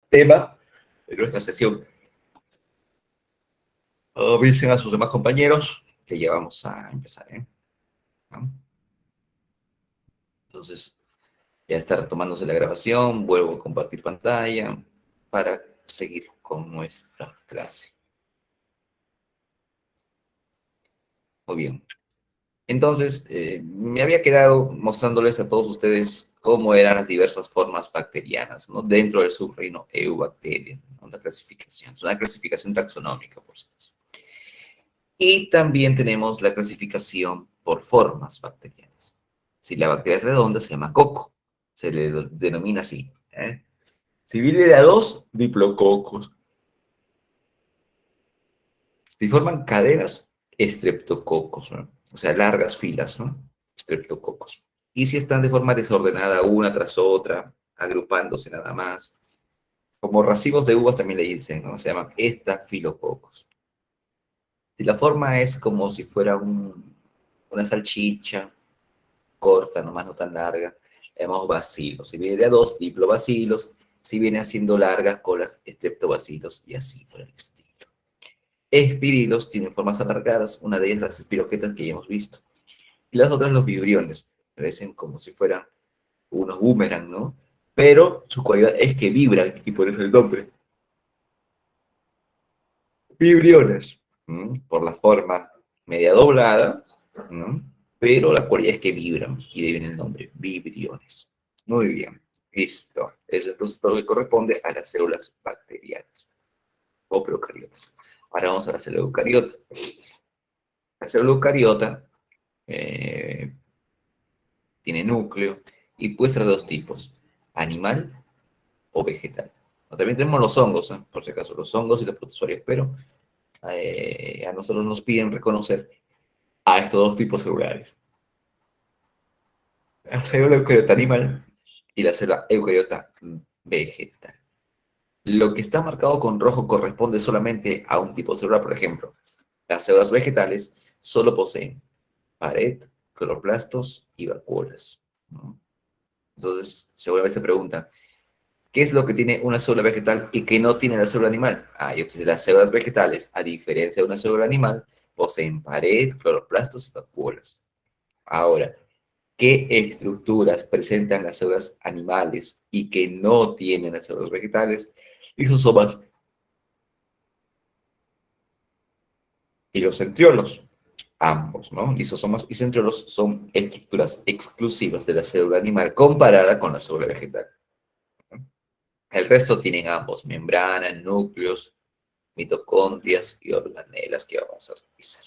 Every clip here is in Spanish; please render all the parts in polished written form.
tema de nuestra sesión. Avisen a sus demás compañeros que ya vamos a empezar, ¿eh? ¿No? Entonces, ya está retomándose la grabación. Vuelvo a compartir pantalla para seguir con nuestra clase. Muy bien. Entonces, me había quedado mostrándoles a todos ustedes cómo eran las diversas formas bacterianas, ¿no? Dentro del subreino Eubacteria, ¿no? La clasificación. Es una clasificación taxonómica, por supuesto. Y también tenemos la clasificación por formas bacterianas. Si la bacteria es redonda, se llama coco. Se le denomina así, ¿eh? Si viene de a dos, diplococos. Si forman cadenas, estreptococos, ¿no? O sea, largas filas, ¿no? Estreptococos. Y si están de forma desordenada, una tras otra, agrupándose nada más, como racimos de uvas también le dicen, ¿no? Se llaman estafilococos. Si la forma es como si fuera una salchicha, corta, nomás no tan larga, le llamamos bacilos. Si viene de a dos, diplobacilos. Si viene haciendo largas colas, estreptobacilos y así por el estilo. Espirilos tienen formas alargadas, una de ellas las espiroquetas que ya hemos visto. Y las otras los vibriones, parecen como si fueran unos boomerang, ¿no? Pero su cualidad es que vibran y por eso el nombre. Vibriones, ¿no? Por la forma media doblada, ¿no? Pero la cualidad es que vibran y de ahí viene el nombre, vibriones. Muy bien, listo. Eso es todo lo que corresponde a las células bacterianas o procariotas. Ahora vamos a la célula eucariota. La célula eucariota tiene núcleo y puede ser de dos tipos, animal o vegetal. También tenemos los hongos, ¿eh? Por si acaso, los hongos y los protozoarios, pero a nosotros nos piden reconocer a estos dos tipos celulares. La célula eucariota animal y la célula eucariota vegetal. Lo que está marcado con rojo corresponde solamente a un tipo celular, por ejemplo. Las células vegetales solo poseen pared, cloroplastos y vacuolas, ¿no? Entonces, seguramente se preguntan, ¿qué es lo que tiene una célula vegetal y que no tiene la célula animal? Entonces las células vegetales, a diferencia de una célula animal, poseen pared, cloroplastos y vacuolas. Ahora, ¿qué estructuras presentan las células animales y que no tienen las células vegetales? Lisosomas y los centriolos, ambos, ¿no? Lisosomas y centriolos son estructuras exclusivas de la célula animal comparada con la célula vegetal. El resto tienen ambos, membranas, núcleos, mitocondrias y organelas que vamos a revisar.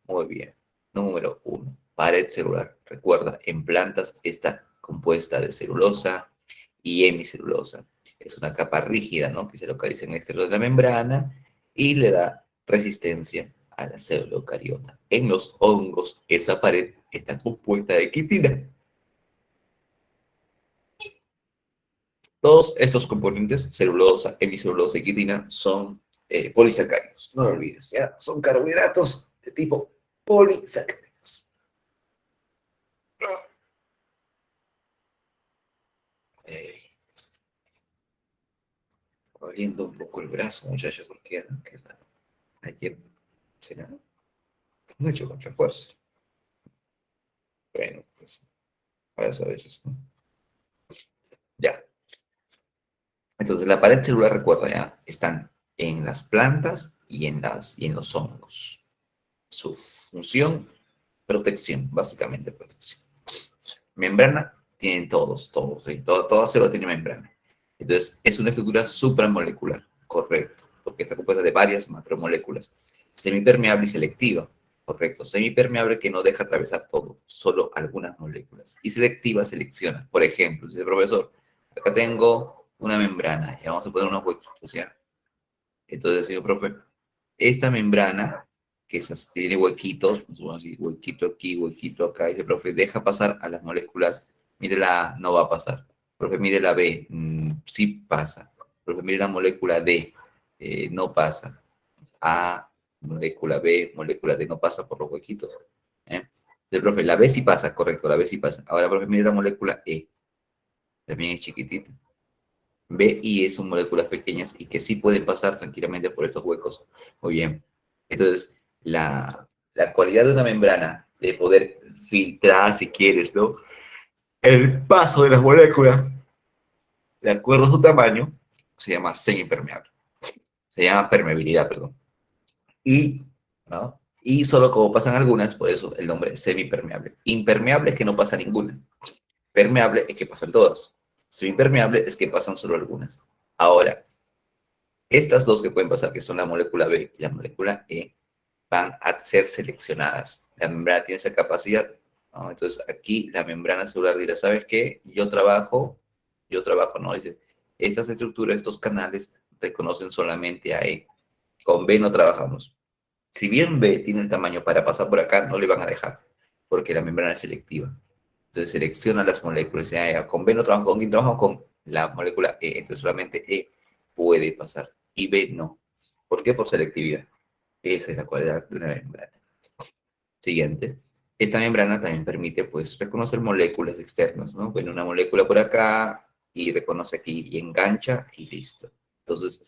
Muy bien. Número 1. Pared celular. Recuerda, en plantas está compuesta de celulosa y hemicelulosa. Es una capa rígida, ¿no? Que se localiza en el exterior de la membrana y le da resistencia a la célula eucariota. En los hongos, esa pared está compuesta de quitina. Todos estos componentes, celulosa, hemicelulosa y quitina, son polisacáridos. No lo olvides, ¿ya? Son carbohidratos de tipo polisacáridos. Doliendo un poco el brazo, muchachos, porque ayer será no he hecho mucha fuerza. Bueno, pues a veces, ¿no? Ya. Entonces, la pared celular, recuerda, ya, están en las plantas y en los hongos. Su función, protección, básicamente protección. Membrana, tienen todos, ¿sí? Toda célula tiene membrana. Entonces, es una estructura supramolecular, correcto, porque está compuesta de varias macromoléculas. Semipermeable y selectiva, correcto. Semipermeable que no deja atravesar todo, solo algunas moléculas. Y selectiva selecciona. Por ejemplo, dice el profesor, acá tengo una membrana, y vamos a poner unos huequitos, ¿ya? Entonces, señor profe, esta membrana, que tiene huequitos, pues, bueno, así, huequito aquí, huequito acá, dice, profe, deja pasar a las moléculas, mire la A, no va a pasar. Profe, mire la B, sí pasa. Profe, mire la molécula D, no pasa. A, molécula B, molécula D, no pasa por los huequitos. ¿Eh? Entonces, profe, la B sí pasa, correcto, la B sí pasa. Ahora, profe, mire la molécula E, también es chiquitita. B y E son moléculas pequeñas y que sí pueden pasar tranquilamente por estos huecos. Muy bien. Entonces, la cualidad de una membrana de poder filtrar, si quieres, ¿no? El paso de las moléculas, de acuerdo a su tamaño, se llama semipermeable. Se llama permeabilidad, perdón. Y, ¿no? Y solo como pasan algunas, por eso el nombre es semipermeable. Impermeable es que no pasa ninguna. Permeable es que pasan todas. Semipermeable es que pasan solo algunas. Ahora, estas dos que pueden pasar, que son la molécula B y la molécula E, van a ser seleccionadas. La membrana tiene esa capacidad, ¿no? Entonces aquí la membrana celular dirá, ¿sabes qué? Yo trabajo, ¿no? Dice, estas estructuras, estos canales reconocen solamente a E. Con B no trabajamos. Si bien B tiene el tamaño para pasar por acá, no le van a dejar, porque la membrana es selectiva. Entonces selecciona las moléculas. Con B no trabajo, ¿con quién trabajo? Con la molécula E. Entonces solamente E puede pasar y B no. ¿Por qué? Por selectividad. Esa es la cualidad de una membrana. Siguiente. Esta membrana también permite, pues, reconocer moléculas externas, ¿no? Bueno, una molécula por acá y reconoce aquí y engancha y listo. Entonces,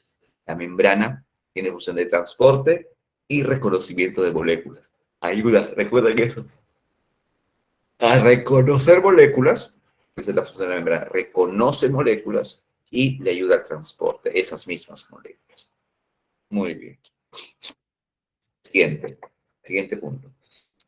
la membrana tiene función de transporte y reconocimiento de moléculas. Ayuda, recuerden eso. A reconocer moléculas, esa es la función de la membrana, reconoce moléculas y le ayuda al transporte, esas mismas moléculas. Muy bien. Siguiente punto.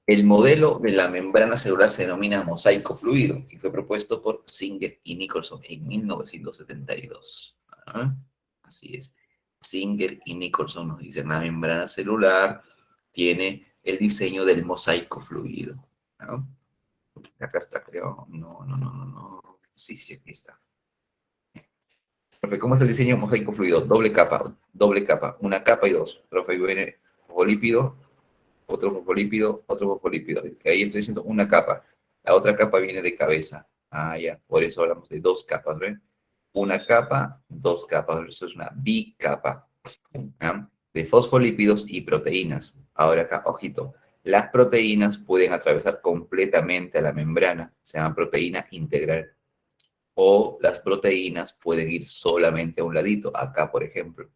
El modelo de la membrana celular se denomina mosaico fluido y fue propuesto por Singer y Nicholson en 1972. ¿Ah? Así es. Singer y Nicholson nos dicen la membrana celular tiene el diseño del mosaico fluido. ¿No? Acá está, creo. No. Sí, sí, aquí está. Profe, ¿cómo es el diseño mosaico fluido? Doble capa, una capa y dos. Profe, viene lípido, otro fosfolípido, otro fosfolípido. Ahí estoy diciendo una capa. La otra capa viene de cabeza. Ah, ya. Por eso hablamos de dos capas, ¿ven? Una capa, dos capas. Eso es una bicapa. ¿Ah? De fosfolípidos y proteínas. Ahora acá, ojito. Las proteínas pueden atravesar completamente a la membrana. Se llama proteína integral. O las proteínas pueden ir solamente a un ladito. Acá, por ejemplo.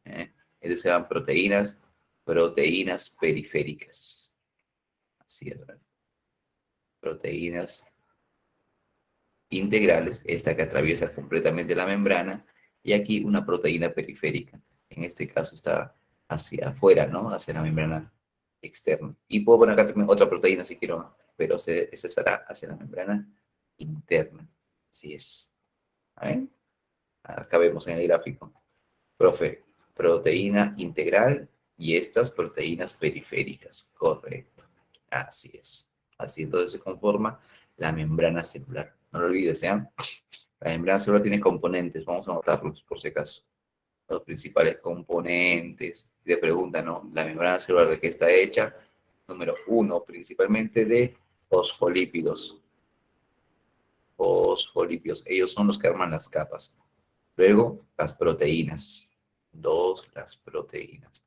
Entonces se llaman proteínas periféricas. Así es, ¿verdad? Proteínas integrales, esta que atraviesa completamente la membrana, y aquí una proteína periférica. En este caso está hacia afuera, ¿no? Hacia la membrana externa. Y puedo poner acá también otra proteína si quiero, pero esa estará hacia la membrana interna. Así es. ¿Ven? Acá vemos en el gráfico. Profe, proteína integral y estas proteínas periféricas. Correcto. Así es. Así entonces se conforma la membrana celular. No lo olvides, ¿eh? La membrana celular tiene componentes, vamos a anotarlos por si acaso. Los principales componentes. Te preguntan, ¿no? La membrana celular de qué está hecha. Número uno, principalmente de fosfolípidos. Fosfolípidos, ellos son los que arman las capas. Luego, las proteínas. Dos, las proteínas.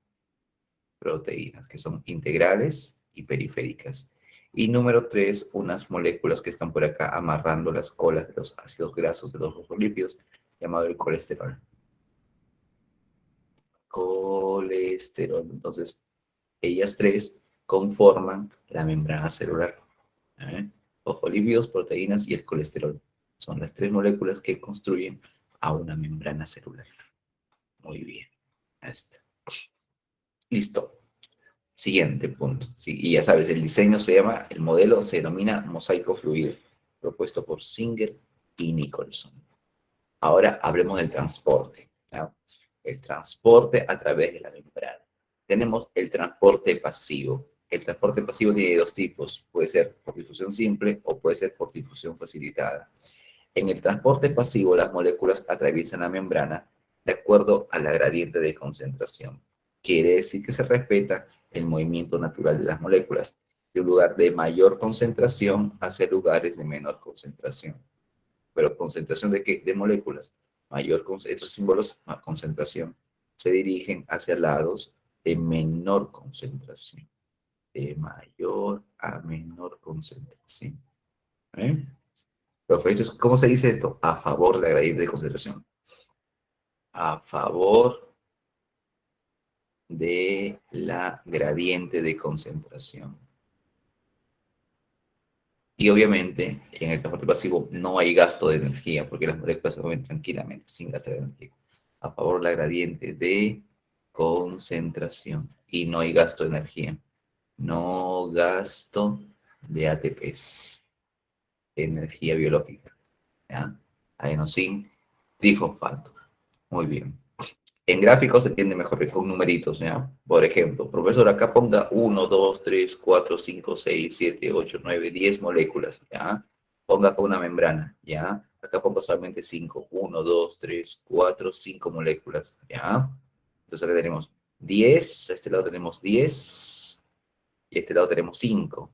Proteínas que son integrales y periféricas. Y número tres, unas moléculas que están por acá amarrando las colas de los ácidos grasos de los fosfolípidos, llamado el colesterol. Colesterol. Entonces, ellas tres conforman la membrana celular. ¿Eh? Fosfolípidos, proteínas y el colesterol. Son las tres moléculas que construyen a una membrana celular. Muy bien. Ahí está. Listo. Siguiente punto. Sí, y ya sabes, el diseño se llama, el modelo se denomina mosaico fluido, propuesto por Singer y Nicholson. Ahora hablemos del transporte. ¿No? El transporte a través de la membrana. Tenemos el transporte pasivo. El transporte pasivo tiene dos tipos. Puede ser por difusión simple o puede ser por difusión facilitada. En el transporte pasivo, las moléculas atraviesan la membrana de acuerdo a la gradiente de concentración. Quiere decir que se respeta el movimiento natural de las moléculas, de un lugar de mayor concentración hacia lugares de menor concentración. ¿Pero concentración de qué? De moléculas. Estos símbolos, concentración, se dirigen hacia lados de menor concentración. De mayor a menor concentración. ¿Eh? Profe, ¿cómo se dice esto? A favor de la gradiente de concentración. a favor de la gradiente de concentración. Y obviamente en el transporte pasivo no hay gasto de energía porque las moléculas se mueven tranquilamente sin gastar energía. A favor de la gradiente de concentración y no hay gasto de energía. No gasto de ATPs, energía biológica. ¿Ya? Adenosín trifosfato. Muy bien. En gráficos se entiende mejor que con numeritos, ¿ya? Por ejemplo, profesor, acá ponga 1, 2, 3, 4, 5, 6, 7, 8, 9, 10 moléculas, ¿ya? Ponga acá una membrana, ¿ya? Acá pongo solamente 5. 1, 2, 3, 4, 5 moléculas, ¿ya? Entonces acá tenemos 10, a este lado tenemos 10, y a este lado tenemos 5.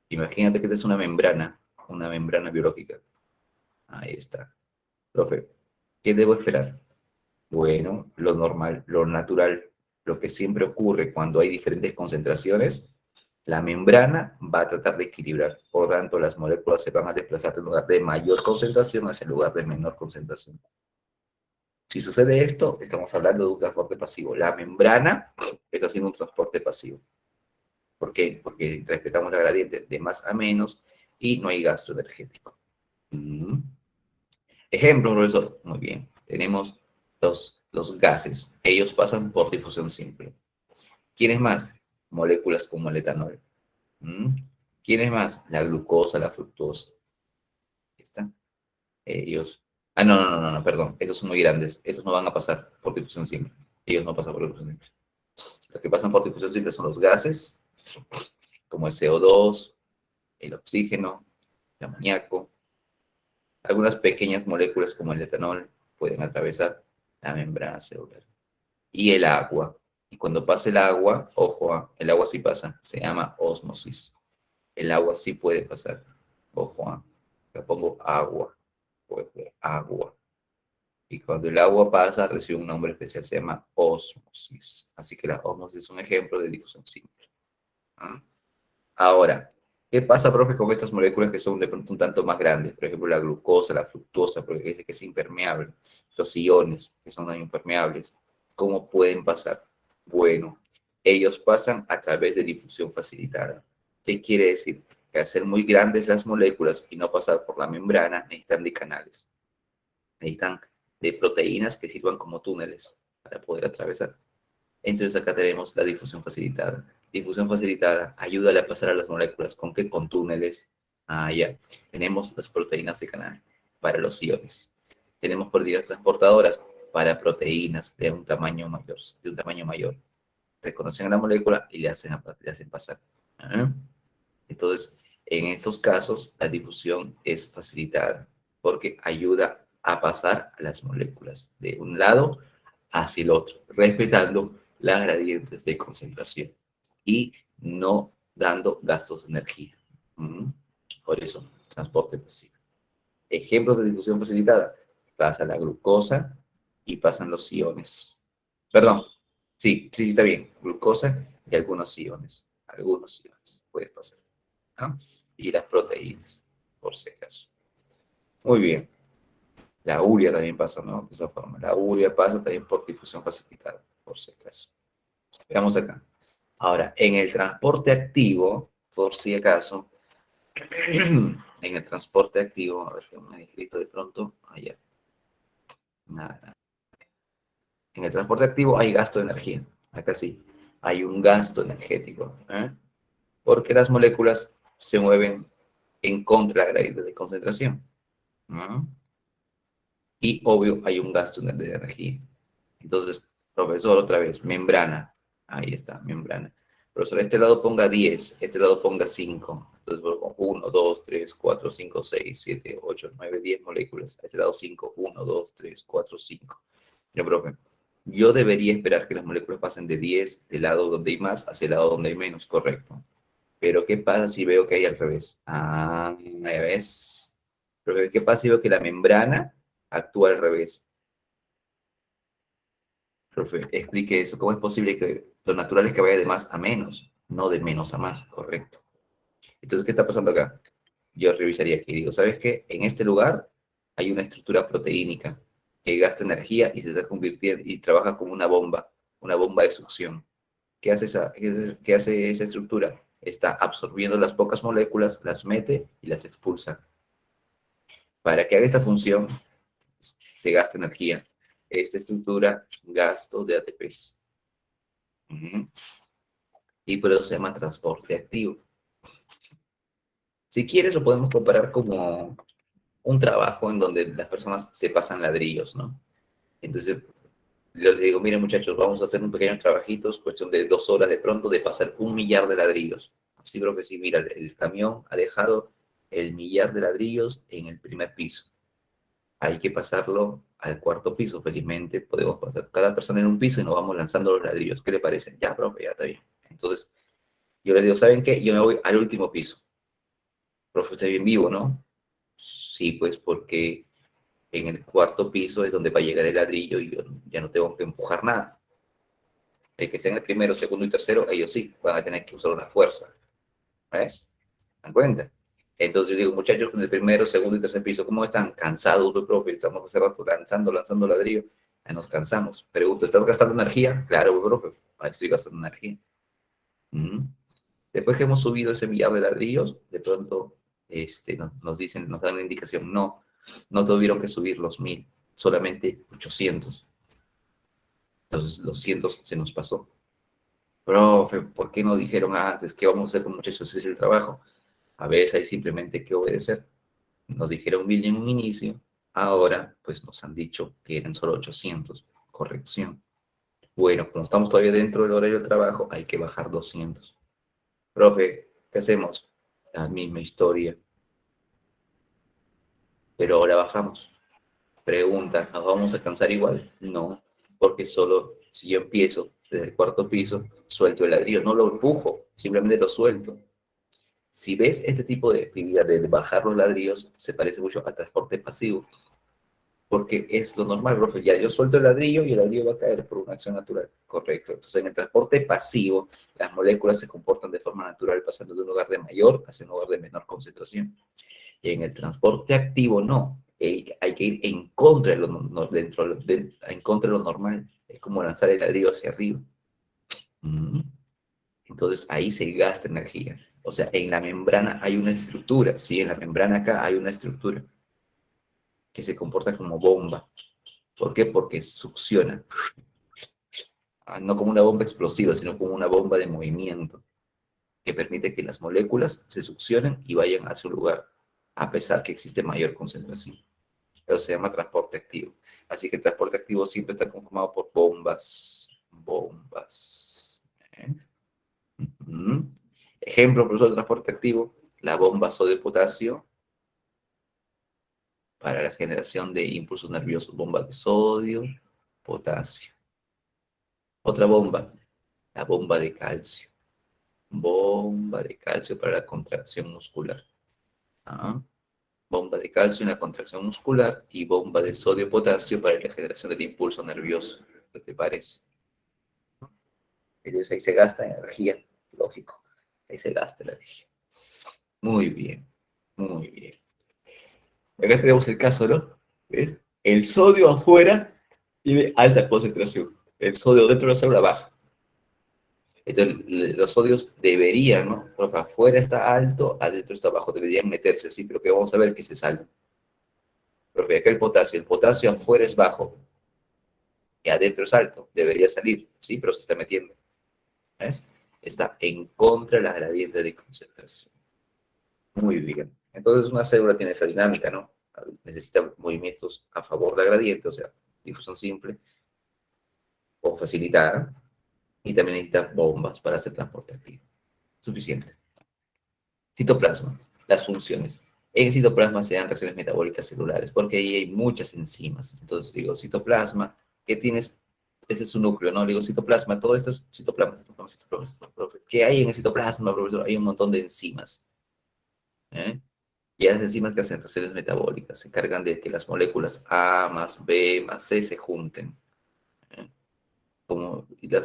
Imagínate que esta es una membrana biológica. Ahí está. Profe, ¿qué debo esperar? Bueno, lo normal, lo natural, lo que siempre ocurre cuando hay diferentes concentraciones, la membrana va a tratar de equilibrar. Por tanto, las moléculas se van a desplazar del lugar de mayor concentración hacia el lugar de menor concentración. Si sucede esto, estamos hablando de un transporte pasivo. La membrana está haciendo un transporte pasivo. ¿Por qué? Porque respetamos la gradiente de más a menos y no hay gasto energético. Ejemplo, profesor. Muy bien. Tenemos los gases. Ellos pasan por difusión simple. ¿Quiénes más? Moléculas como el etanol. ¿Mm? ¿Quiénes más? La glucosa, la fructosa. Ahí está. Ellos. Ah, no, no, no, no, no, perdón. Estos son muy grandes. Estos no van a pasar por difusión simple. Ellos no pasan por difusión simple. Los que pasan por difusión simple son los gases, como el CO2, el oxígeno, el amoníaco. Algunas pequeñas moléculas como el etanol pueden atravesar la membrana celular. Y el agua. Y cuando pasa el agua, ojo, el agua sí pasa, se llama ósmosis. El agua sí puede pasar. Ojo, le pongo agua, agua. Y cuando el agua pasa, recibe un nombre especial, se llama ósmosis. Así que la ósmosis es un ejemplo de difusión simple. ¿Ah? Ahora, ¿qué pasa, profe, con estas moléculas que son de pronto un tanto más grandes? Por ejemplo, la glucosa, la fructosa, porque dice que es impermeable. Los iones, que son tan impermeables. ¿Cómo pueden pasar? Bueno, ellos pasan a través de difusión facilitada. ¿Qué quiere decir? Que al ser muy grandes las moléculas y no pasar por la membrana, necesitan de canales. Necesitan de proteínas que sirvan como túneles para poder atravesar. Entonces acá tenemos la difusión facilitada. Difusión facilitada ayuda a pasar a las moléculas. ¿Con qué? Con túneles. Ah, ya. Tenemos las proteínas de canal para los iones. Tenemos proteínas transportadoras para proteínas de un tamaño mayor. De un tamaño mayor. Reconocen a la molécula y le hacen pasar. ¿Ah? Entonces, en estos casos, la difusión es facilitada porque ayuda a pasar a las moléculas de un lado hacia el otro, respetando las gradientes de concentración y no dando gastos de energía. Por eso, transporte pasivo. Ejemplos de difusión facilitada. Pasa la glucosa y pasan los iones. Perdón, sí, sí, sí, está bien. Glucosa y algunos iones. Algunos iones puede pasar. ¿No? Y las proteínas, por si acaso. Muy bien. La urea también pasa, ¿no? De esa forma. La urea pasa también por difusión facilitada, por si acaso. Veamos acá. Ahora, en el transporte activo, por si acaso, en el transporte activo, a ver que me he escrito de pronto, allá. Nada. En el transporte activo hay gasto de energía. Acá sí. Hay un gasto energético. ¿Eh? Porque las moléculas se mueven en contra de la gradiente de concentración. ¿No? Y obvio hay un gasto de energía. Entonces, profesor, otra vez, membrana. Ahí está, membrana. Profesor, este lado ponga 10, este lado ponga 5. Entonces, 1, 2, 3, 4, 5, 6, 7, 8, 9, 10 moléculas. A este lado 5, 1, 2, 3, 4, 5. Yo, profe, yo debería esperar que las moléculas pasen de 10 del lado donde hay más hacia el lado donde hay menos, correcto. Pero, ¿qué pasa si veo que hay al revés? Ah, ya ves. Profe, ¿qué pasa si veo que la membrana actúa al revés? Profe, explique eso. ¿Cómo es posible que lo natural es que vaya de más a menos, no de menos a más? Correcto. Entonces, ¿qué está pasando acá? Yo revisaría aquí y digo, ¿sabes qué? En este lugar hay una estructura proteínica que gasta energía y se está convirtiendo y trabaja como una bomba de succión. ¿Qué hace esa estructura? Está absorbiendo las pocas moléculas, las mete y las expulsa. Para que haga esta función, se gasta energía. Esta estructura, gasto de ATPs. Y por eso se llama transporte activo. Si quieres, lo podemos comparar como un trabajo en donde las personas se pasan ladrillos, ¿no? Entonces, yo les digo, miren muchachos, vamos a hacer un pequeño trabajito, es cuestión de 2 horas de pronto de pasar 1.000.000 de ladrillos. Así creo que sí, mira, el camión ha dejado el 1.000.000 de ladrillos en el primer piso. Hay que pasarlo al cuarto piso, felizmente podemos pasar cada persona en un piso y nos vamos lanzando los ladrillos. ¿Qué le parece? Ya, profe, ya está bien. Entonces, yo les digo, ¿saben qué? Yo me voy al último piso. Profe, está bien vivo, ¿no? Sí, pues porque en el cuarto piso es donde va a llegar el ladrillo y yo ya no tengo que empujar nada. El que esté en el primero, segundo y tercero, ellos sí van a tener que usar una fuerza. ¿Ves? ¿Se dan cuenta? Entonces yo digo, muchachos, en el primero, segundo y tercer piso, ¿cómo están? Cansados, profe, estamos hace rato lanzando ladrillo. Ya nos cansamos. Pregunto, ¿estás gastando energía? Claro, profe, ahí estoy gastando energía. Mm. Después que hemos subido ese 1.000.000 de ladrillos, de pronto nos dicen, nos dan la indicación, no tuvieron que subir los 1.000, solamente 800. Entonces los 100 se nos pasó. Profe, ¿por qué no dijeron antes qué vamos a hacer con muchachos? Ese es el trabajo. A veces hay simplemente que obedecer. Nos dijeron 1.000 en un inicio, ahora pues nos han dicho que eran solo 800. Corrección. Bueno, como estamos todavía dentro del horario de trabajo, hay que bajar 200. Profe, ¿qué hacemos? La misma historia, pero ahora bajamos. Pregunta, ¿nos vamos a cansar igual? No, porque solo si yo empiezo desde el cuarto piso, suelto el ladrillo, no lo empujo, simplemente lo suelto. Si ves este tipo de actividad de bajar los ladrillos, se parece mucho al transporte pasivo, porque es lo normal, profe, ya yo suelto el ladrillo y el ladrillo va a caer por una acción natural, correcto. Entonces, en el transporte pasivo, las moléculas se comportan de forma natural, pasando de un lugar de mayor hacia un lugar de menor concentración. En el transporte activo no, hay que ir en contra de lo, en contra de lo normal, es como lanzar el ladrillo hacia arriba. Entonces ahí se gasta energía. O sea, en la membrana hay una estructura, ¿sí? En la membrana acá hay una estructura que se comporta como bomba. ¿Por qué? Porque succiona. No como una bomba explosiva, sino como una bomba de movimiento que permite que las moléculas se succionen y vayan a su lugar, a pesar que existe mayor concentración. Eso se llama transporte activo. Así que el transporte activo siempre está conformado por bombas. Bombas. ¿Eh? Ejemplo, profesor, de transporte activo, la bomba sodio-potasio para la generación de impulsos nerviosos. Bomba de sodio, potasio. Otra bomba, la bomba de calcio. Bomba de calcio para la contracción muscular. ¿Ah? Bomba de calcio en la contracción muscular y bomba de sodio-potasio para la generación del impulso nervioso. ¿Qué te parece? Entonces ahí se gasta energía, lógico. Ahí se gasta la energía. Muy bien, muy bien. Acá tenemos el caso, ¿no? ¿Ves? El sodio afuera tiene alta concentración. El sodio dentro de la célula baja. Entonces, los sodios deberían, ¿no? Porque afuera está alto, adentro está bajo. Deberían meterse, sí, pero que vamos a ver que se salva. Porque acá el potasio afuera es bajo y adentro es alto. Debería salir, sí, pero se está metiendo. ¿Ves? Está en contra de la gradiente de concentración. Muy bien. Entonces, una célula tiene esa dinámica, ¿no? Necesita movimientos a favor de la gradiente, o sea, difusión simple o facilitada, y también necesita bombas para hacer transporte activo. Suficiente. Citoplasma, las funciones. En el citoplasma se dan reacciones metabólicas celulares, porque ahí hay muchas enzimas. Entonces, digo, citoplasma, ¿qué tienes? Ese es su núcleo, ¿no? Digo, citoplasma, todo esto es citoplasma, citoplasma, citoplasma, citoplasma. ¿Qué hay en el citoplasma, profesor? Hay un montón de enzimas. ¿Eh? Y las enzimas que hacen reacciones metabólicas se encargan de que las moléculas A más B más C se junten. ¿Eh?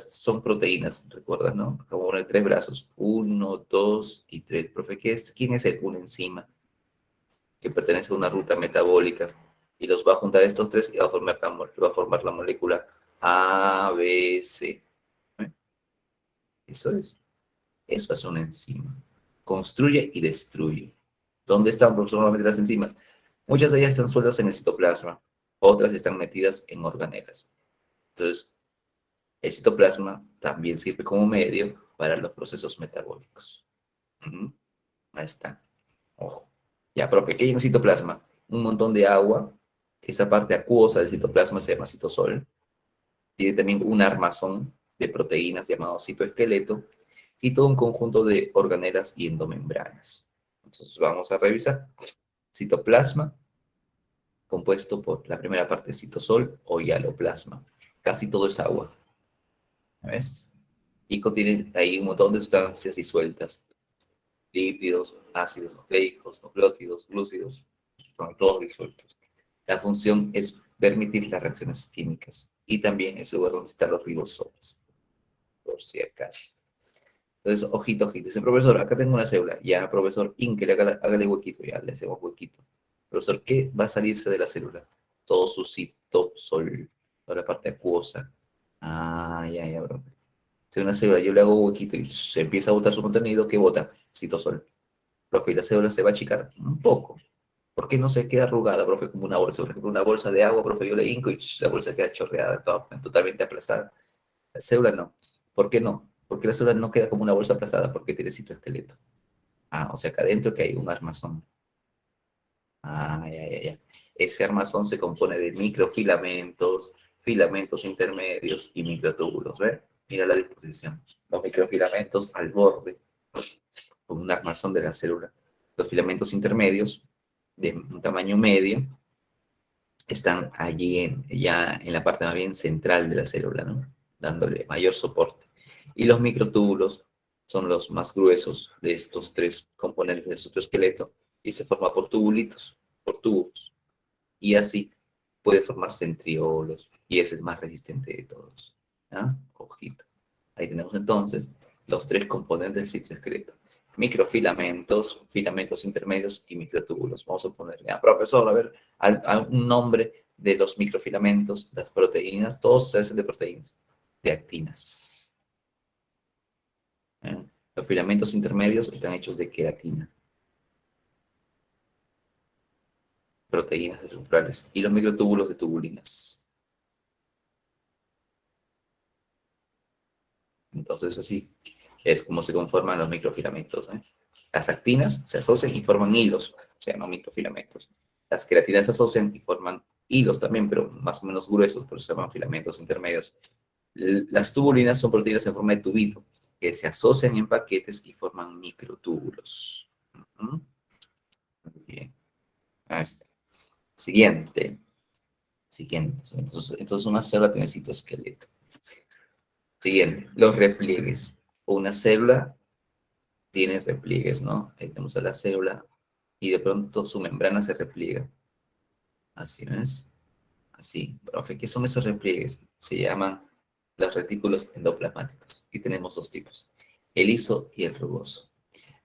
Son proteínas, ¿recuerdas, no? Como en 3 brazos, 1, 2 y 3. Profe, ¿quién es una enzima? Que pertenece a una ruta metabólica. Y los va a juntar estos tres y va a formar la molécula A, B, C. ¿Eh? Eso es. Eso es una enzima. Construye y destruye. ¿Dónde están normalmente las enzimas? Muchas de ellas están sueltas en el citoplasma, otras están metidas en organelas. Entonces, el citoplasma también sirve como medio para los procesos metabólicos. Ujú. Ahí está. Ojo. Ya, profe, ¿qué hay en el citoplasma? Un montón de agua. Esa parte acuosa del citoplasma se llama citosol. Tiene también un armazón de proteínas llamado citoesqueleto y todo un conjunto de organelas y endomembranas. Entonces vamos a revisar. Citoplasma, compuesto por la primera parte citosol o hialoplasma. Casi todo es agua, ¿ves? Y contiene ahí un montón de sustancias disueltas, lípidos, ácidos nucleicos, nucleótidos, glúcidos, son todos disueltos. La función es permitir las reacciones químicas y también es el lugar donde están los ribosomas, por si acaso. Entonces, ojito, ojito. Dice, profesor, acá tengo una célula. Ya, profesor, hágale huequito. Ya, le hacemos huequito. Profesor, ¿qué va a salirse de la célula? Todo su citosol, toda la parte acuosa. Ah, ya, ya, bro. Si una célula yo le hago huequito y se empieza a botar su contenido, ¿qué bota? Citosol. Profe, y la célula se va a achicar un poco. ¿Por qué no se queda arrugada, profe, como una bolsa? Por ejemplo, una bolsa de agua, profe, yo le hinco y la bolsa queda chorreada, totalmente aplastada. La célula no. ¿Por qué no? Porque la célula no queda como una bolsa aplastada porque tiene citoesqueleto. Ah, o sea, acá adentro que hay un armazón. Ah, ya, ya, ya. Ese armazón se compone de microfilamentos, filamentos intermedios y microtúbulos, ¿ves? Mira la disposición. Los microfilamentos al borde, con un armazón de la célula. Los filamentos intermedios, de un tamaño medio, están allí ya en la parte más bien central de la célula, ¿no? Dándole mayor soporte. Y los microtúbulos son los más gruesos de estos tres componentes del citoesqueleto y se forma por tubulitos, por tubos. Y así puede formar centriolos y es el más resistente de todos. ¿Ah? Ojito. Ahí tenemos entonces los tres componentes del citoesqueleto. Microfilamentos, filamentos intermedios y microtúbulos. Vamos a ponerle a profesor, a ver, un nombre de los microfilamentos, las proteínas, todos se hacen de proteínas, de actinas. ¿Eh? Los filamentos intermedios están hechos de queratina, proteínas estructurales, y los microtúbulos de tubulinas. Entonces, así es como se conforman los microfilamentos. ¿Eh? Las actinas se asocian y forman hilos, se llaman microfilamentos. Las queratinas se asocian y forman hilos también, pero más o menos gruesos, por eso se llaman filamentos intermedios. Las tubulinas son proteínas en forma de tubito, que se asocian en paquetes y forman microtúbulos. Muy bien. Ahí está. Siguiente. Siguiente. Entonces una célula tiene citoesqueleto. Siguiente. Los repliegues. Una célula tiene repliegues, ¿no? Ahí tenemos a la célula y de pronto su membrana se repliega. Así es. Así, profe, ¿qué son esos repliegues? Se llaman los retículos endoplasmáticos. Y tenemos dos tipos, el liso y el rugoso.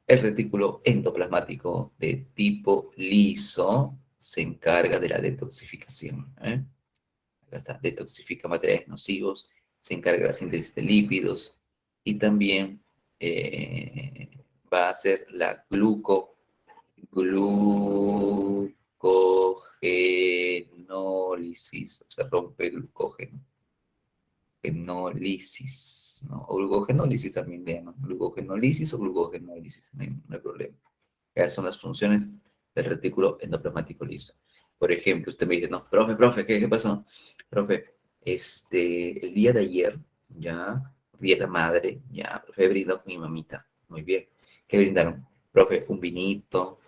El retículo endoplasmático de tipo liso se encarga de la detoxificación. ¿Eh? Acá está, detoxifica materiales nocivos, se encarga de la síntesis de lípidos y también eh, va a hacer la glucogenólisis, o sea, rompe el glucógeno, genólisis, ¿no? O glucogenólisis también le llaman, glucogenólisis o glucogenólisis, no hay problema. Esas son las funciones del retículo endoplasmático liso. Por ejemplo, usted me dice, no, profe, ¿qué pasó? Profe, el día de ayer, ya, día de la madre, ya, profe, brindó con mi mamita. Muy bien. ¿Qué brindaron? Profe, un vinito,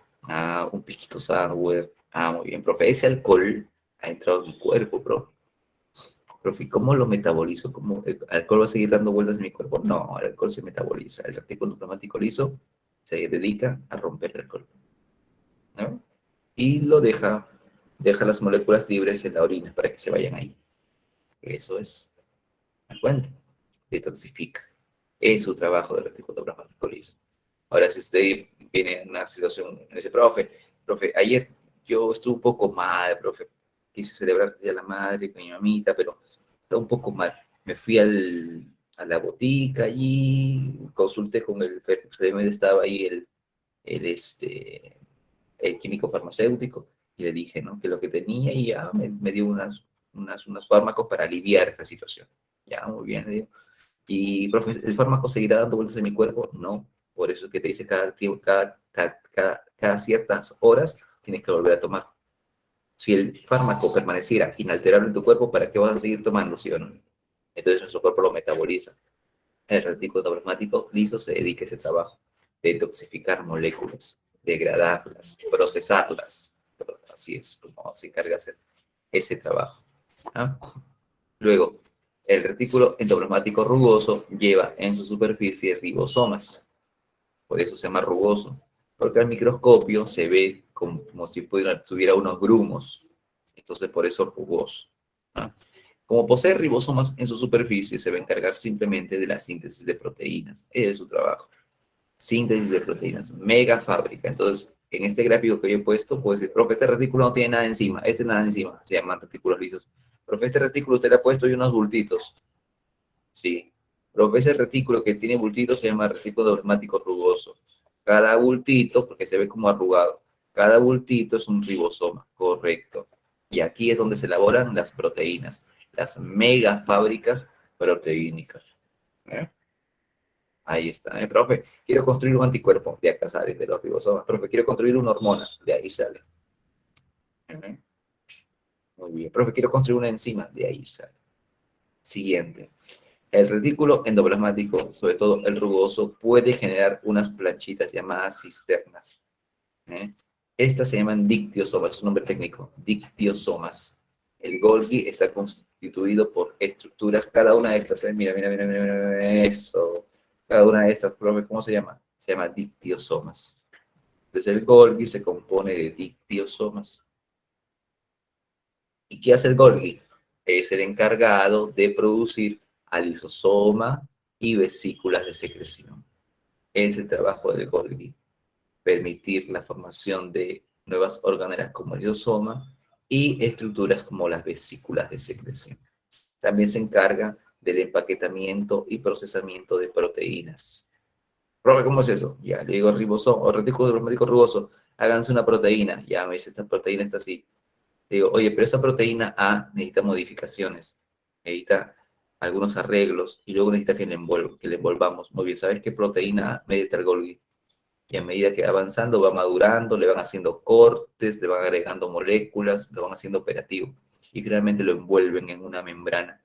un piquito sour. Ah, muy bien, profe. Ese alcohol ha entrado en mi cuerpo, profe. Profe, ¿cómo lo metabolizo? ¿Cómo el alcohol va a seguir dando vueltas en mi cuerpo? No, el alcohol se metaboliza. El retículo endoplasmático liso se dedica a romper el alcohol, ¿no? Y deja las moléculas libres en la orina para que se vayan ahí. Eso es, me cuenta, detoxifica. Es su trabajo de retículo plasmático liso. Ahora, si usted viene en una situación, me dice, profe, ayer yo estuve un poco mal, profe. quise celebrar el Día de la Madre con mi mamita, pero estaba un poco mal. Me fui a la botica allí, consulté con el enfermero, estaba ahí el químico farmacéutico, y le dije, ¿no? Que lo que tenía, y ya me dio unos fármacos para aliviar esta situación. Ya, muy bien, le digo. Y, profe, ¿el fármaco seguirá dando vueltas en mi cuerpo? No. Por eso es que te dice cada tiempo, cada ciertas horas tienes que volver a tomar. Si el fármaco permaneciera inalterable en tu cuerpo, ¿para qué vas a seguir tomando, sí o no? Entonces nuestro cuerpo lo metaboliza. El retículo plasmático liso se dedica a ese trabajo de detoxificar moléculas, degradarlas, procesarlas. Así es como se encarga de hacer ese trabajo. ¿Ah? Luego, el retículo endoplasmático rugoso lleva en su superficie ribosomas. Por eso se llama rugoso. Porque al microscopio se ve como si tuviera unos grumos. Entonces, por eso rugoso. ¿Ah? Como posee ribosomas en su superficie, se va a encargar simplemente de la síntesis de proteínas. Ese es su trabajo. Síntesis de proteínas. Mega fábrica. Entonces, en este gráfico que yo he puesto, puedo decir, profe, este retículo no tiene nada encima. Este nada encima. Se llaman retículos lisos. Profe, este retículo usted le ha puesto y unos bultitos. Sí. Profe, ese retículo que tiene bultitos se llama retículo plasmático rugoso. Cada bultito, porque se ve como arrugado, cada bultito es un ribosoma, correcto. Y aquí es donde se elaboran las proteínas, las megafábricas proteínicas. ¿Eh? Ahí está, ¿eh, profe? Quiero construir un anticuerpo, de acá sale, de los ribosomas. Profe, quiero construir una hormona, de ahí sale. ¿Eh? Muy bien. Profe, quiero construir una enzima, de ahí sale. Siguiente. El retículo endoplasmático, sobre todo el rugoso, puede generar unas planchitas llamadas cisternas. ¿Eh? Estas se llaman dictiosomas, es un nombre técnico, dictiosomas. El Golgi está constituido por estructuras, cada una de estas, mira, mira, mira, mira, mira, eso. Cada una de estas, ¿cómo se llama? Se llama dictiosomas. Entonces el Golgi se compone de dictiosomas. ¿Y qué hace el Golgi? Es el encargado de producir al lisosoma y vesículas de secreción. Es el trabajo del Golgi, permitir la formación de nuevas organelas como el lisosoma y estructuras como las vesículas de secreción. También se encarga del empaquetamiento y procesamiento de proteínas. Profe, ¿cómo es eso? Ya, le digo ribosoma o retículo plasmático rugoso, háganse una proteína. Ya me dice, esta proteína está así. Digo, oye, pero esa proteína A necesita modificaciones, necesita algunos arreglos y luego necesita que le envolvamos. Muy bien, ¿sabes qué proteína A? Medita el Golgi. Y a medida que va avanzando, va madurando, le van haciendo cortes, le van agregando moléculas, lo van haciendo operativo y finalmente lo envuelven en una membrana.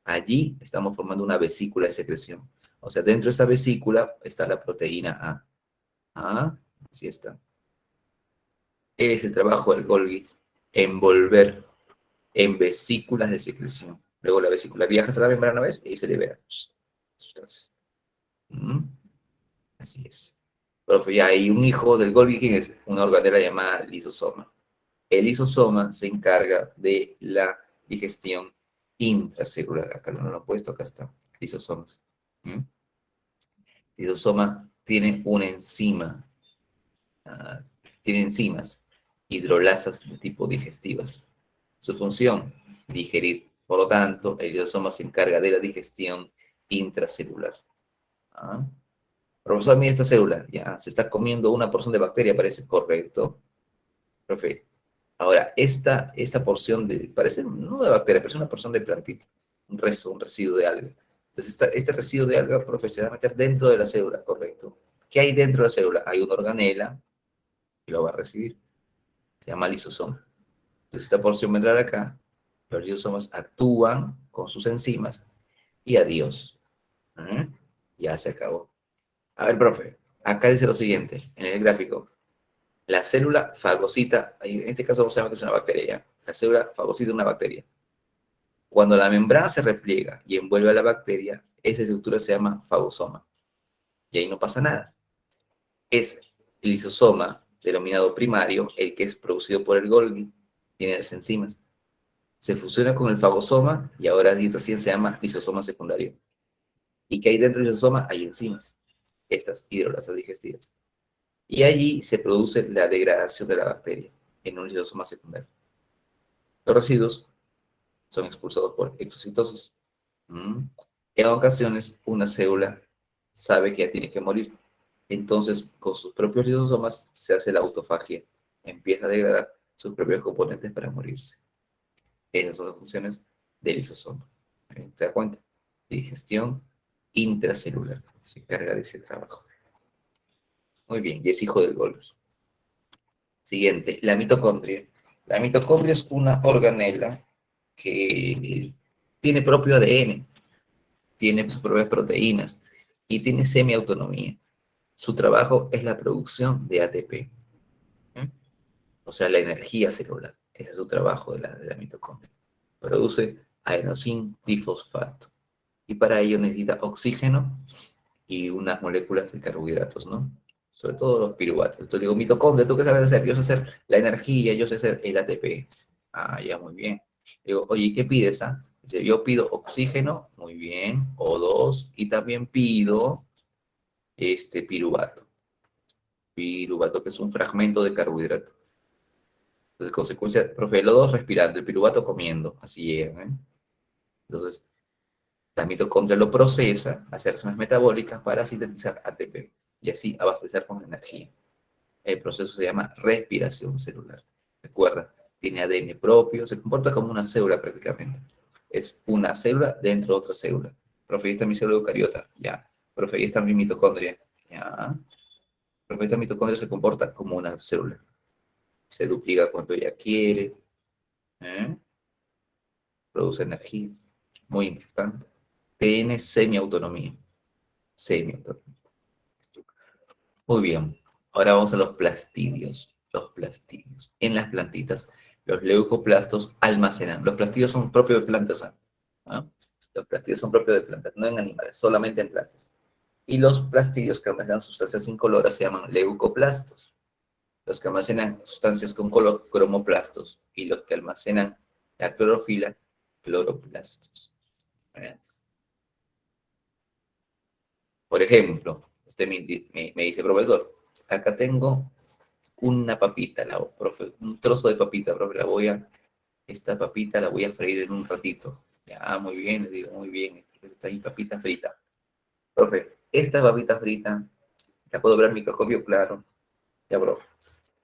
Allí estamos formando una vesícula de secreción. O sea, dentro de esa vesícula está la proteína A. Ah, así está. Es el trabajo del Golgi, envolver en vesículas de secreción. Luego la vesícula viaja hasta la membrana, ¿ves? Y se libera sustancias. ¿Mm? Así es. Profe, ya hay un hijo del Golgi, ¿quién es? Una organela llamada lisosoma. El lisosoma se encarga de la digestión intracelular. Acá no lo he puesto, acá está. Lisosomas. ¿Mm? El lisosoma tiene una enzima, uh, tiene enzimas hidrolasas de tipo digestivas. Su función, digerir. Por lo tanto, el lisosoma se encarga de la digestión intracelular. ¿Ah? Profesor, mira esta célula, ya se está comiendo una porción de bacteria, parece correcto. Profe, ahora, esta porción parece no de bacteria, parece una porción de plantita, un residuo de alga. Entonces, este residuo de alga, profe, se va a meter dentro de la célula, correcto. ¿Qué hay dentro de la célula? Hay una organela que lo va a recibir, se llama lisosoma. Entonces, esta porción vendrá de acá, los lisosomas actúan con sus enzimas y adiós. ¿Eh? Ya se acabó. A ver, profe, acá dice lo siguiente, en el gráfico. La célula fagocita, en este caso vamos a llamar que es una bacteria, ¿ya? La célula fagocita es una bacteria. Cuando la membrana se repliega y envuelve a la bacteria, esa estructura se llama fagosoma. Y ahí no pasa nada. Es el lisosoma, denominado primario, el que es producido por el Golgi, tiene las enzimas. Se fusiona con el fagosoma y ahora recién se llama lisosoma secundario. ¿Y qué hay dentro del lisosoma? Hay enzimas, estas hidrolasas digestivas. Y allí se produce la degradación de la bacteria en un lisosoma secundario. Los residuos son expulsados por exocitosis. Mm. En ocasiones, una célula sabe que ya tiene que morir. Entonces, con sus propios lisosomas se hace la autofagia. Empieza a degradar sus propios componentes para morirse. Esas son las funciones del lisosoma. ¿Te das cuenta? Digestión intracelular. Se encarga de ese trabajo. Muy bien, y es hijo del Golgi. Siguiente, la mitocondria. La mitocondria es una organela que tiene propio ADN, tiene sus propias proteínas y tiene semiautonomía. Su trabajo es la producción de ATP, ¿eh? O sea, la energía celular. Ese es su trabajo de la mitocondria. Produce adenosín trifosfato y para ello necesita oxígeno y unas moléculas de carbohidratos, ¿no? Sobre todo los piruvatos. Entonces digo, mitocondria, ¿tú qué sabes hacer? Yo sé hacer la energía, yo sé hacer el ATP. Ah, ya, muy bien. Digo, oye, ¿y qué pides? Ah? Dice, yo pido oxígeno, muy bien, O2, y también pido piruvato. Piruvato, que es un fragmento de carbohidrato. Entonces, consecuencia, profe, los dos respirando, el piruvato comiendo, así llegan, ¿eh? Entonces, la mitocondria lo procesa, hace reacciones metabólicas para sintetizar ATP y así abastecer con energía. El proceso se llama respiración celular. Recuerda, tiene ADN propio, se comporta como una célula prácticamente. Es una célula dentro de otra célula. Profe, ahí está mi célula eucariota. Ya. Profe, ahí está mi mitocondria. Ya. Profe, esta mitocondria se comporta como una célula. Se duplica cuando ella quiere. ¿Eh? Produce energía. Muy importante. Tiene semiautonomía. Semiautonomía. Muy bien. Ahora vamos a los plastidios. Los plastidios. En las plantitas, los leucoplastos almacenan. Los plastidios son propios de plantas. ¿Ah? Los plastidios son propios de plantas, no en animales, solamente en plantas. Y los plastidios que almacenan sustancias incoloras se llaman leucoplastos. Los que almacenan sustancias con color, cromoplastos. Y los que almacenan la clorofila, cloroplastos. ¿Eh? Por ejemplo, usted me dice, profesor, acá tengo una papita, profe, un trozo de papita, profe, esta papita la voy a freír en un ratito. Ya, muy bien, le digo, muy bien, está ahí papita frita. Profe, esta papita frita, ¿la puedo ver al microscopio? Claro. Ya, profe.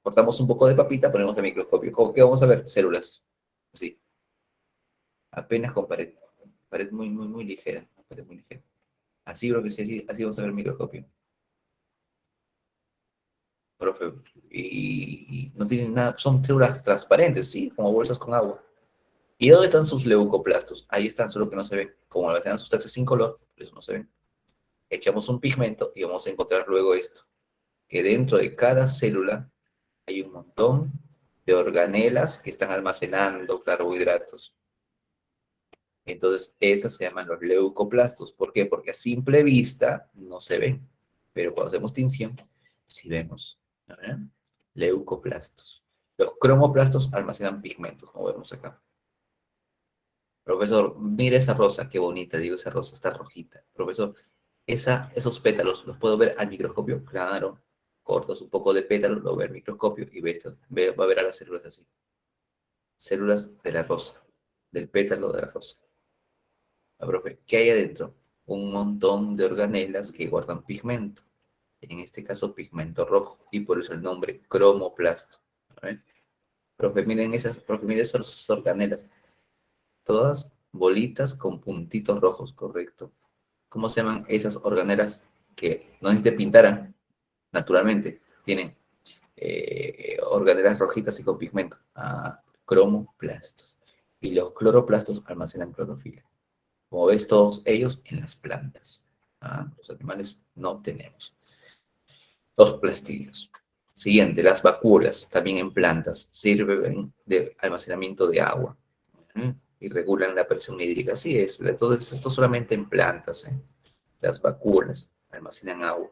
Cortamos un poco de papita, ponemos al microscopio. ¿Qué vamos a ver? Células. Así, apenas con pared. Pared muy, muy, muy ligera. Pared muy ligera. Así creo que sí, así vamos a ver el microscopio. Profe, y no tienen nada, son células transparentes, sí, como bolsas con agua. ¿Y dónde están sus leucoplastos? Ahí están, solo que no se ven. Como almacenan sustancias sin color, por eso no se ven. Echamos un pigmento y vamos a encontrar luego esto, que dentro de cada célula hay un montón de organelas que están almacenando carbohidratos. Entonces, esas se llaman los leucoplastos. ¿Por qué? Porque a simple vista no se ven, pero cuando hacemos tinción, sí vemos. ¿Eh? Leucoplastos. Los cromoplastos almacenan pigmentos, como vemos acá. Profesor, mire esa rosa, qué bonita, digo, esa rosa está rojita. Profesor, esos pétalos, ¿los puedo ver al microscopio? Claro. Cortas un poco de pétalos, lo ve al microscopio y va a ver a las células así. Células de la rosa, del pétalo de la rosa. Profe, ¿qué hay adentro? Un montón de organelas que guardan pigmento. En este caso, pigmento rojo, y por eso el nombre cromoplasto. ¿Eh? Profe, miren esas organelas. Todas bolitas con puntitos rojos, correcto. ¿Cómo se llaman esas organelas que no necesitan pintar naturalmente? Tienen organelas rojitas y con pigmento. Ah, cromoplastos. Y los cloroplastos almacenan clorofila. Como ves, todos ellos en las plantas. Ah, los animales no tenemos. Los plastidios. Siguiente, las vacuolas, también en plantas, sirven de almacenamiento de agua. Y regulan la presión hídrica. Así es. Entonces, esto solamente en plantas. Las vacuolas almacenan agua.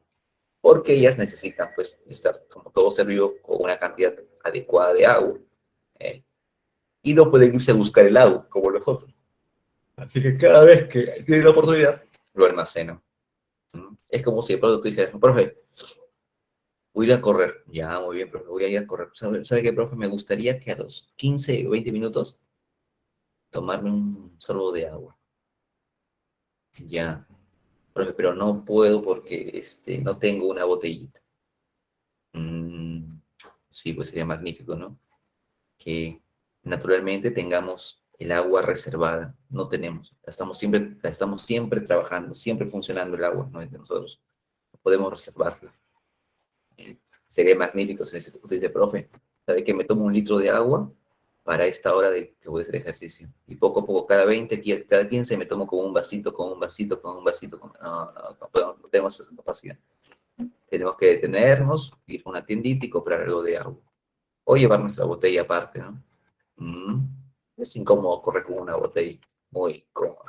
Porque ellas necesitan, pues, estar, como todo ser vivo, con una cantidad adecuada de agua. ¿Eh? Y no pueden irse a buscar el agua, como los otros. Así que cada vez que tienen la oportunidad, lo almacenan. Es como si de pronto tú dijeras, profe, voy a ir a correr. Ya, muy bien, profe, voy a ir a correr. ¿Sabe qué, profe? Me gustaría que a los 15 o 20 minutos tomarme un sorbo de agua. Ya, profe, pero no puedo porque no tengo una botellita. Mm, sí, pues sería magnífico, ¿no? Que naturalmente tengamos el agua reservada. No tenemos. La estamos siempre trabajando, siempre funcionando el agua, no es de nosotros. Podemos reservarla. Eh, Sería magnífico si usted dice, profe, ¿sabe que me tomo 1 litro de agua para esta hora de que voy a hacer ejercicio? Y poco a poco, cada 20, cada 15 me tomo como un vasito, con un vasito, con un vasito. No tenemos esa capacidad. Tenemos que detenernos, ir a una tiendita y comprar algo de agua. O llevar nuestra botella aparte, ¿no? Mm, Es incómodo correr con una botella. Muy incómodo.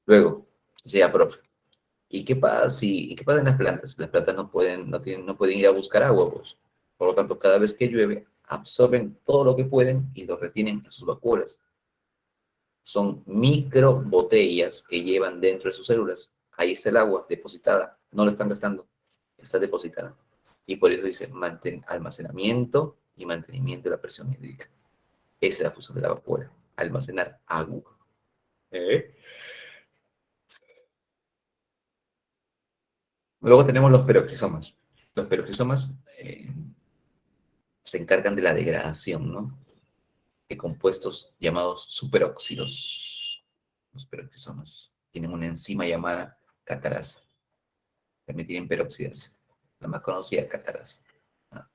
Luego, ya, profe. ¿Y qué pasa en las plantas? Las plantas no pueden ir a buscar agua, pues. Por lo tanto, cada vez que llueve, absorben todo lo que pueden y lo retienen en sus vacuolas. Son micro botellas que llevan dentro de sus células. Ahí está el agua depositada. No la están gastando. Está depositada. Y por eso dice almacenamiento y mantenimiento de la presión hídrica. Esa es la función de la vacuola. Almacenar agua. ¿Eh? Luego tenemos los peroxisomas. Los peroxisomas se encargan de la degradación, ¿no? De compuestos llamados superóxidos. Los peroxisomas tienen una enzima llamada catarasa. También tienen peróxidas. La más conocida, catarasa. ¿No?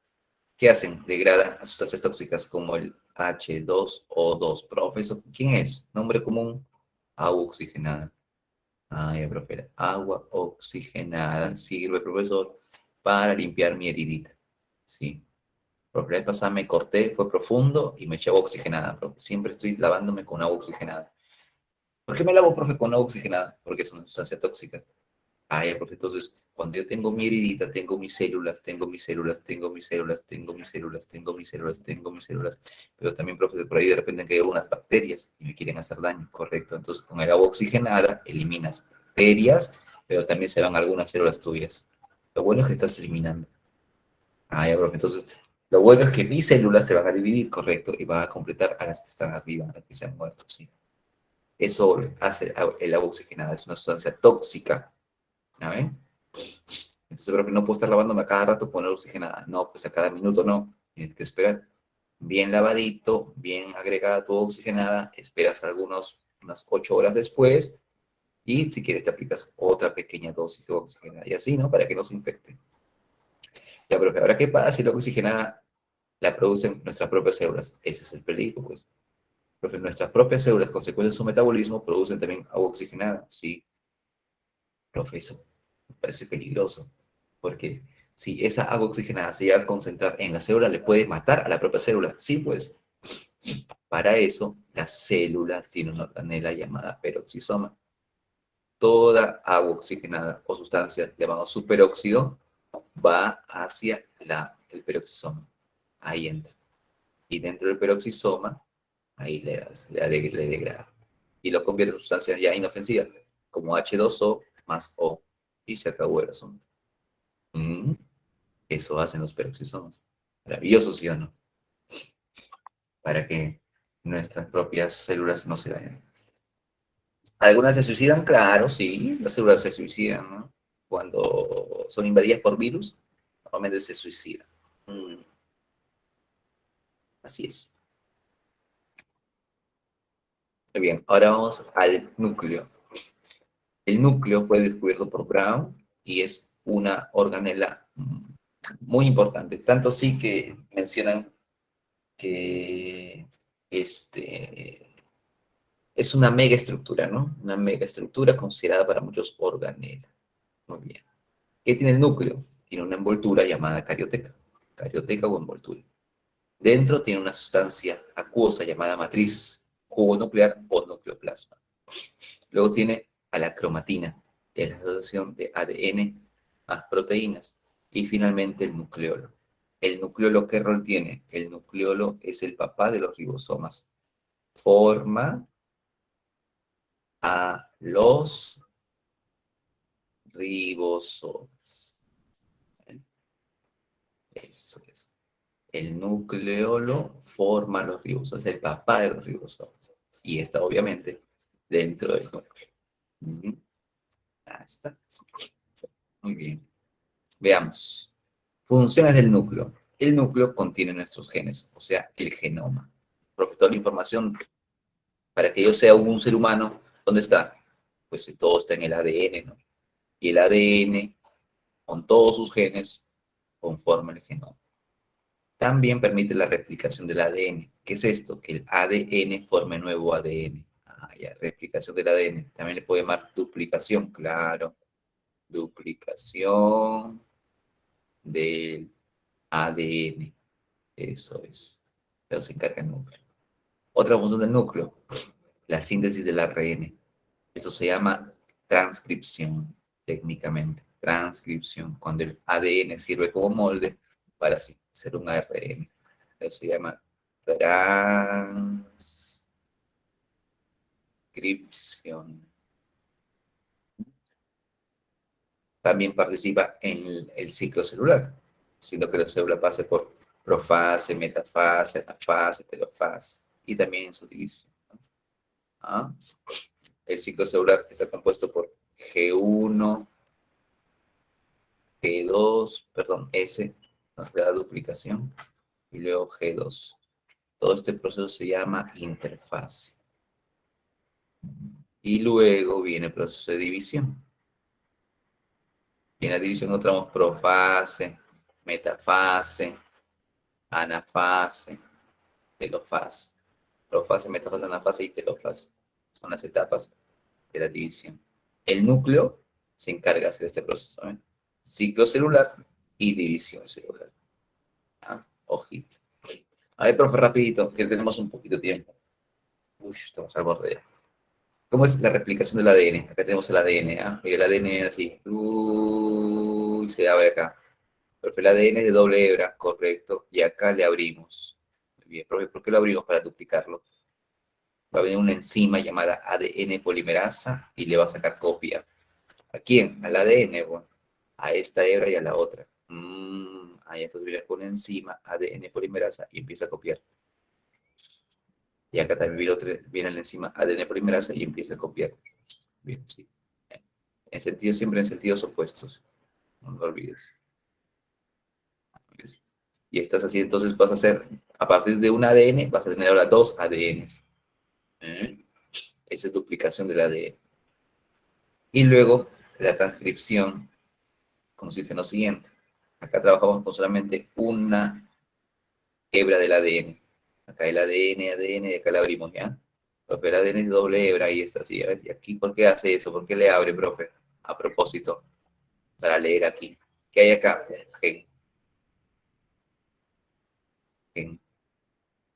¿Qué hacen? Degradan a sustancias tóxicas como el H2O2. Profesor, ¿quién es? Nombre común, agua oxigenada. Ah, ya, profe. Agua oxigenada sirve, profesor, para limpiar mi heridita. Sí. Profe, la vez pasada me corté, fue profundo y me eché agua oxigenada, profe. Siempre estoy lavándome con agua oxigenada. ¿Por qué me lavo, profe, con agua oxigenada? Porque es una sustancia tóxica. Ah, ya, profe. Entonces, cuando yo tengo mi heridita, tengo mis células, tengo mis células, tengo mis células, tengo mis células, tengo mis células, tengo mis células. Pero también, profe, por ahí de repente hay algunas bacterias y me quieren hacer daño, correcto. Entonces, con el agua oxigenada eliminas bacterias, pero también se van algunas células tuyas. Lo bueno es que estás eliminando. Ah, ya, profe. Entonces, lo bueno es que mis células se van a dividir, correcto, y van a completar a las que están arriba, a las que se han muerto, sí. Eso hace el agua oxigenada, es una sustancia tóxica, ¿ya ven? Entonces, profe, no puedo estar lavándome a cada rato con agua oxigenada. No, pues a cada minuto no, tienes que esperar. Bien lavadito, bien agregada tu agua oxigenada, esperas unas 8 horas después, y si quieres te aplicas otra pequeña dosis de agua oxigenada, y así, ¿no? Para que no se infecte. Ya, profe, ¿ahora qué pasa si la agua oxigenada la producen nuestras propias células? Ese es el peligro, pues. Porque nuestras propias células, consecuencia de su metabolismo, producen también agua oxigenada. Sí, profe, eso me parece peligroso. Porque si esa agua oxigenada se llega a concentrar en la célula, le puede matar a la propia célula. Sí, pues. Para eso, la célula tiene una organela llamada peroxisoma. Toda agua oxigenada o sustancia llamada superóxido va hacia el peroxisoma. Ahí entra. Y dentro del peroxisoma, ahí le degrada. Y lo convierte en sustancias ya inofensivas, como H2O más O. Y se acabó el asunto. Mm, Eso hacen los peroxisomas. Maravilloso, ¿sí o no? Para que nuestras propias células no se dañen. Algunas se suicidan, claro, sí, las células se suicidan, ¿no? Cuando son invadidas por virus, normalmente se suicidan. Mm, Así es. Muy bien, ahora vamos al núcleo. El núcleo fue descubierto por Brown y es una organela muy importante. Tanto sí que mencionan que es una megaestructura, ¿no? Una megaestructura considerada para muchos organelas. Muy bien. ¿Qué tiene el núcleo? Tiene una envoltura llamada carioteca o envoltura. Dentro tiene una sustancia acuosa llamada matriz, jugo nuclear o nucleoplasma. Luego tiene a la cromatina, que es la asociación de ADN a proteínas. Y finalmente el nucleolo. ¿El nucleolo qué rol tiene? El nucleolo es el papá de los ribosomas. Forma a los ribosomas. Eso es. El nucleolo forma los ribosomas, es el papá de los ribosomas. Y está obviamente dentro del núcleo. Ahí está. Muy bien. Veamos. Funciones del núcleo. El núcleo contiene nuestros genes, o sea, el genoma. Porque toda la información, para que yo sea un ser humano, ¿dónde está? Pues todo está en el ADN, ¿no? Y el ADN, con todos sus genes, conforma el genoma. También permite la replicación del ADN. ¿Qué es esto? Que el ADN forme nuevo ADN. Ah, ya, replicación del ADN. También le puede llamar duplicación, claro. Duplicación del ADN. Eso es. Pero se encarga el núcleo. Otra función del núcleo, la síntesis del ARN. Eso se llama transcripción, técnicamente. Transcripción, cuando el ADN sirve como molde para hacer un ARN. Eso se llama transcripción. También participa en el ciclo celular, siendo que la célula pase por profase, metafase, anafase, telofase, y también en su división. ¿Ah? El ciclo celular está compuesto por G1, G2, perdón, S, nos da duplicación, y luego G2. Todo este proceso se llama interfase. Y luego viene el proceso de división. Y en la división encontramos profase, metafase, anafase, telofase. Profase, metafase, anafase y telofase. Son las etapas de la división. El núcleo se encarga de hacer este proceso, ¿eh? Ciclo celular y división celular. ¿Ah? Ojito. A ver, profe, rapidito, que tenemos un poquito de tiempo. Uy, estamos al borde ya. ¿Cómo es la replicación del ADN? Acá tenemos el ADN, ¿ah? Y el ADN es así. Uy, se abre acá. Profe, el ADN es de doble hebra, correcto. Y acá le abrimos. Muy bien, profe, ¿por qué lo abrimos? Para duplicarlo. Va a venir una enzima llamada ADN polimerasa y le va a sacar copia. ¿A quién? Al ADN, bueno, a esta hebra y a la otra. Ahí entonces viene con una enzima ADN polimerasa y empieza a copiar. Y acá también viene la enzima ADN polimerasa y empieza a copiar. Bien, sí. En sentido, siempre en sentidos opuestos. No lo olvides. Y estás así, entonces vas a hacer, a partir de un ADN, vas a tener ahora dos ADNs. Esa es duplicación del ADN. Y luego, la transcripción consiste en lo siguiente. Acá trabajamos con solamente una hebra del ADN. Acá el ADN, ADN, y acá la abrimos, ¿ya? Profe, el ADN es doble hebra, ahí está así. ¿Y aquí por qué hace eso? ¿Por qué le abre, profe? A propósito, para leer aquí. ¿Qué hay acá? Gen. Gen.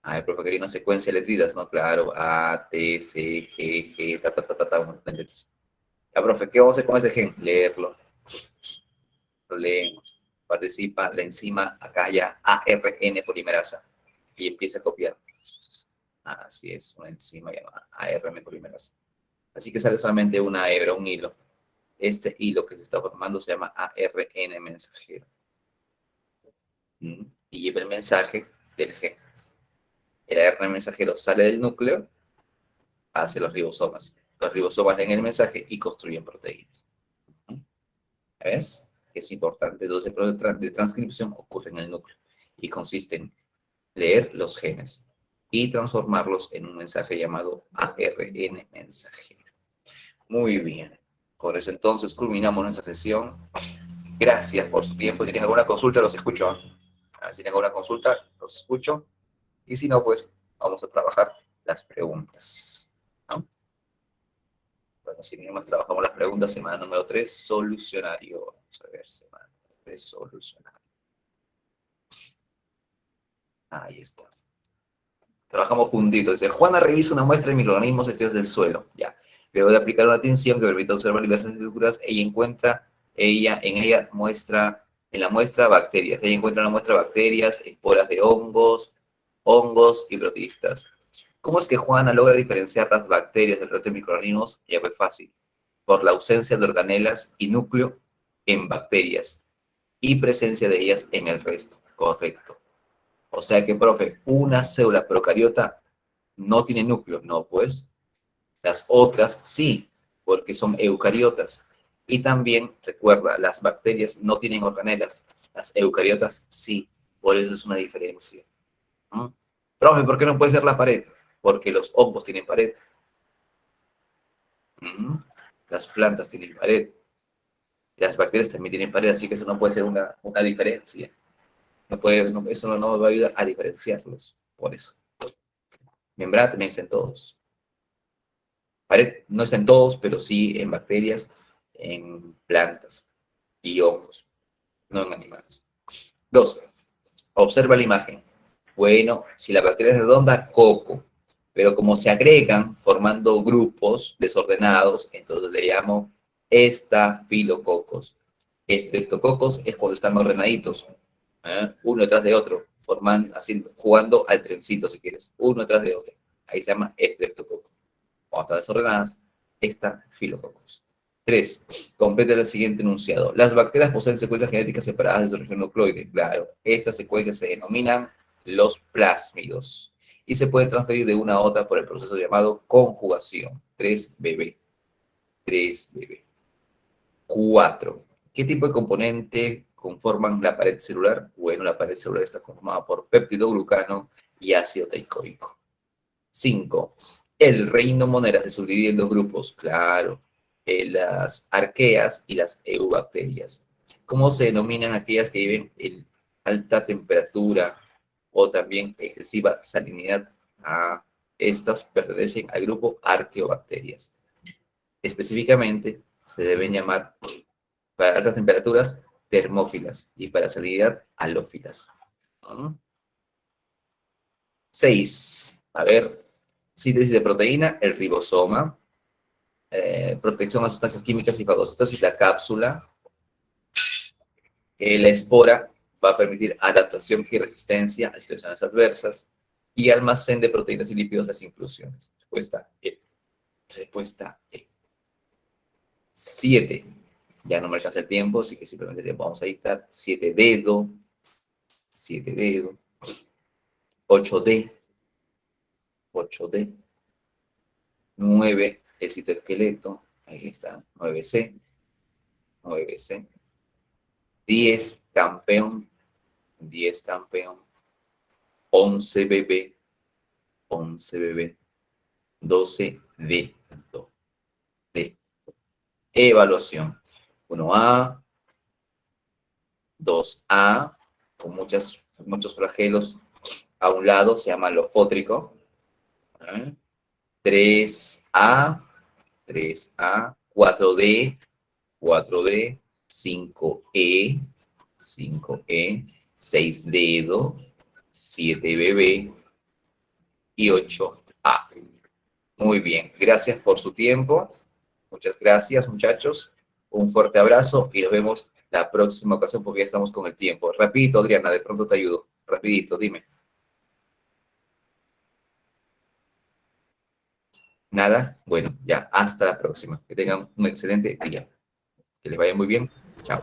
A ver, profe, que hay una secuencia de letritas, ¿no? Claro, A, T, C, G, G, ta, ta, ta, ta, ta, un montón de letras. Ya, profe, ¿qué vamos a hacer con ese gen? Leerlo. Lo leemos. Participa la enzima acá ya ARN polimerasa y empieza a copiar. Así es, una enzima llamada ARN polimerasa. Así que sale solamente una hebra, un hilo. Este hilo que se está formando se llama ARN mensajero. Y lleva el mensaje del gen. El ARN mensajero sale del núcleo hacia los ribosomas. Los ribosomas leen el mensaje y construyen proteínas. ¿Ves? Es importante. Entonces, el proceso de transcripción ocurre en el núcleo y consiste en leer los genes y transformarlos en un mensaje llamado ARN mensajero. Muy bien. Con eso entonces culminamos nuestra sesión. Gracias por su tiempo. Si tienen alguna consulta, los escucho. Si tienen alguna consulta, los escucho. Y si no, pues vamos a trabajar las preguntas, ¿no? Bueno, si bien más trabajamos las preguntas, semana número 3, solucionario. Vamos a ver, semana 3, solucionario. Ahí está. Trabajamos juntitos. Dice, Juana revisa una muestra de microorganismos extraídos del suelo. Ya. Luego de aplicar una tinción que permite observar diversas estructuras, en la muestra bacterias. Ella encuentra en la muestra bacterias, esporas de hongos y protistas. ¿Cómo es que Juana logra diferenciar las bacterias del resto de microorganismos? Ya fue fácil. Por la ausencia de organelas y núcleo en bacterias y presencia de ellas en el resto. Correcto. O sea que, profe, una célula procariota no tiene núcleo. No, pues. Las otras sí, porque son eucariotas. Y también, recuerda, las bacterias no tienen organelas. Las eucariotas sí. Por eso es una diferencia. ¿Mm? Profe, ¿por qué no puede ser la pared? Porque los hongos tienen pared. ¿Mm? Las plantas tienen pared. Las bacterias también tienen pared, así que eso no puede ser una diferencia. No puede, eso no nos va a ayudar a diferenciarlos. Por eso. Membrana también está en todos. Pared no está en todos, pero sí en bacterias, en plantas y hongos, no en animales. 2. Observa la imagen. Bueno, si la bacteria es redonda, coco. Pero como se agregan formando grupos desordenados, entonces le llamo estafilococos. Estreptococos es cuando están ordenaditos, uno detrás de otro, jugando al trencito si quieres, uno detrás de otro. Ahí se llama estreptococo. Cuando están desordenadas, estafilococos. 3. Completa el siguiente enunciado. Las bacterias poseen secuencias genéticas separadas de su región nucleoide. Claro, estas secuencias se denominan los plásmidos y se pueden transferir de una a otra por el proceso llamado conjugación. 3BB. 3BB. 4. ¿Qué tipo de componente conforman la pared celular? Bueno, la pared celular está conformada por péptidoglucano y ácido teicoico. 5. El reino Monera se subdivide en dos grupos, claro, las arqueas y las eubacterias. ¿Cómo se denominan aquellas que viven en alta temperatura o también excesiva salinidad? Estas pertenecen al grupo arqueobacterias. Específicamente, se deben llamar para altas temperaturas termófilas y para salinidad halófilas. 6. A ver, síntesis de proteína, el ribosoma, protección a sustancias químicas y fagocitosis, la cápsula, la espora va a permitir adaptación y resistencia a situaciones adversas, y almacén de proteínas y lípidos, las inclusiones. Respuesta E. Respuesta E. 7. Ya no me alcanza el tiempo, así que simplemente vamos a dictar 7 dedo, 7 dedo, 8D, 8D, 9 el citoesqueleto, ahí está, 9C, 9C, 10 campeón, 10 campeón, 11 bebé, 11 bebé, 12 dedo, de evaluación. 1A, 2A, con muchos flagelos a un lado, se llama lofótrico. 3A, 3A, 4D, 4D, 5E, 5E, 6 dedo, 7 bebé y 8A. Muy bien, gracias por su tiempo. Muchas gracias, muchachos. Un fuerte abrazo y nos vemos la próxima ocasión porque ya estamos con el tiempo. Rapidito, Adriana, de pronto te ayudo. Rapidito, dime. Nada, bueno, ya, hasta la próxima. Que tengan un excelente día. Que les vaya muy bien. Chao.